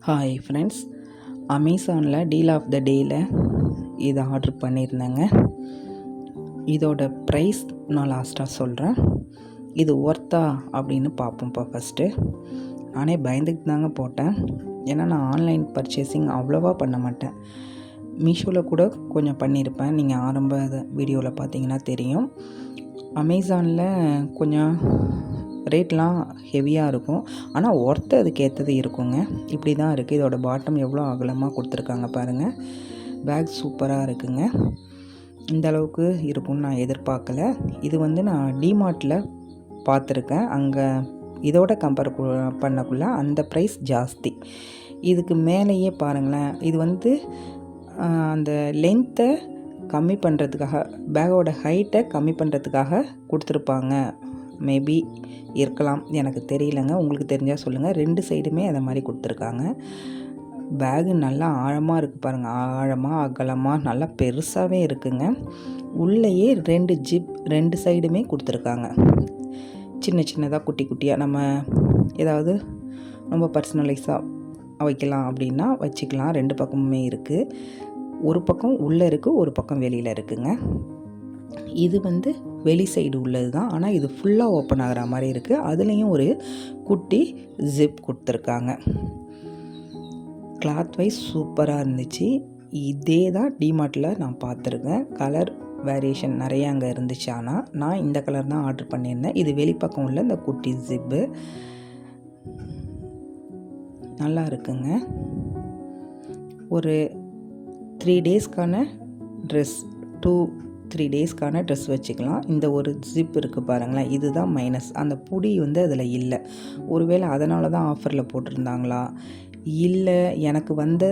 Hi friends, அமேசானில் deal of the டேயில் இதை ஆர்டர் பண்ணியிருந்தேங்க. இதோட ப்ரைஸ் நான் லாஸ்ட்டாக சொல்கிறேன். இது ஒர்த்தா அப்படின்னு பார்ப்போம்ப்பா. ஃபஸ்ட்டு நானே பயந்துக்கிட்டு தாங்க போட்டேன். ஏன்னா நான் ஆன்லைன் பர்ச்சேசிங் அவ்வளோவா பண்ண மாட்டேன். மீஷோவில் கூட கொஞ்சம் பண்ணியிருப்பேன். நீங்கள் ஆரம்ப வீடியோவில் பார்த்தீங்கன்னா தெரியும். அமேசானில் கொஞ்சம் ரேட்லாம் ஹெவியாக இருக்கும், ஆனால் ஒர்த்து அதுக்கு ஏற்றது இருக்குங்க. இப்படி தான் இருக்குது. இதோட பாட்டம் எவ்வளோ அகலமாக கொடுத்துருக்காங்க பாருங்கள். பேக் சூப்பராக இருக்குங்க. இந்த அளவுக்கு இருக்கும்னு நான் எதிர்பார்க்கல. இது வந்து நான் டிமார்ட்டில் பார்த்துருக்கேன். அங்கே இதோட கம்பேர் பண்ணக்குள்ள அந்த ப்ரைஸ் ஜாஸ்தி. இதுக்கு மேலேயே பாருங்களேன், இது வந்து அந்த லென்த்தை கம்மி பண்ணுறதுக்காக, பேக்கோட ஹைட்டை கம்மி பண்ணுறதுக்காக கொடுத்துருப்பாங்க. மேபி இருக்கலாம், எனக்கு தெரியலங்க. உங்களுக்கு தெரிஞ்சால் சொல்லுங்கள். 2 சைடுமே அதை மாதிரி கொடுத்துருக்காங்க. பேகு நல்லா ஆழமாக இருக்குது பாருங்கள். ஆழமாக அகலமாக நல்லா பெருசாகவே இருக்குங்க. உள்ளேயே 2 ஜிப் 2 சைடுமே கொடுத்துருக்காங்க. சின்ன சின்னதாக குட்டி குட்டியாக நம்ம ஏதாவது ரொம்ப பர்சனலைஸாக வைக்கலாம் அப்படின்னா வச்சுக்கலாம். 2 பக்கமுமே இருக்குது. ஒரு பக்கம் உள்ளே இருக்குது, ஒரு பக்கம் வெளியில் இருக்குங்க. இது வந்து வெளி சைடு உள்ளது தான், ஆனால் இது ஃபுல்லாக ஓப்பன் ஆகிற மாதிரி இருக்குது. அதுலேயும் ஒரு குட்டி ஜிப் கொடுத்துருக்காங்க. கிளாத் வைஸ் சூப்பராக இருந்துச்சு. இதே தான் டிமார்ட்டில் நான் பார்த்துருக்கேன். கலர் வேரியேஷன் நிறையா அங்கே இருந்துச்சு, ஆனால் நான் இந்த கலர் தான் ஆர்டர் பண்ணியிருந்தேன். இது வெளிப்பக்கம் உள்ள இந்த குட்டி ஜிப்பு நல்லா இருக்குங்க. ஒரு 3 டேஸ்க்கான ட்ரெஸ், 2-3 டேஸ்க்கான ட்ரெஸ் வச்சுக்கலாம். இந்த ஒரு ஜிப் இருக்குது பாருங்களேன், இதுதான் மைனஸ். அந்த புடி வந்து அதில் இல்லை. ஒருவேளை அதனால தான் ஆஃபரில் போட்டிருந்தாங்களா, இல்லை எனக்கு வந்த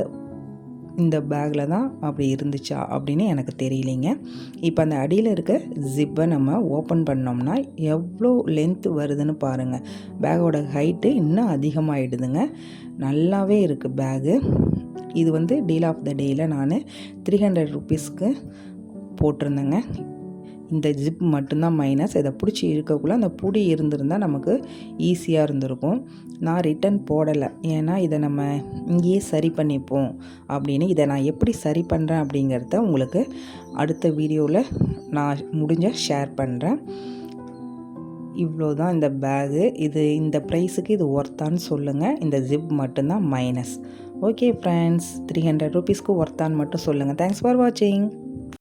இந்த பேக்கில் தான் அப்படி இருந்துச்சா அப்படின்னு எனக்கு தெரியலைங்க. இப்போ அந்த அடியில் இருக்க ஜிப்பை நம்ம ஓப்பன் பண்ணோம்னா எவ்வளோ லென்த்து வருதுன்னு பாருங்கள். பேக்கோட ஹைட்டு இன்னும் அதிகமாகிடுதுங்க. நல்லாவே இருக்குது பேகு. இது வந்து டீல் ஆஃப் த டேயில் நான் 300 ருபீஸ்க்கு போட்டிருந்தேங்க. இந்த ஜிப் மட்டும்தான் மைனஸ். இதை பிடிச்சி இருக்கக்குள்ளே அந்த புடி இருந்திருந்தால் நமக்கு ஈஸியாக இருந்திருக்கும். நான் ரிட்டன் போடலை, ஏன்னா இதை நம்ம இங்கேயே சரி பண்ணிப்போம் அப்படின்னு. இதை நான் எப்படி சரி பண்ணுறேன் அப்படிங்கிறத உங்களுக்கு அடுத்த வீடியோவில் நான் முடிஞ்சால் ஷேர் பண்ணுறேன். இவ்வளோ தான் இந்த பேகு. இது இந்த ப்ரைஸுக்கு இது ஒர்த்தான்னு சொல்லுங்கள். இந்த ஜிப் மட்டும்தான் மைனஸ். ஓகே ஃப்ரெண்ட்ஸ், 300 ருபீஸ்க்கு ஒர்த்தான்னு மட்டும் சொல்லுங்கள். தேங்க்ஸ் ஃபார் வாட்சிங்.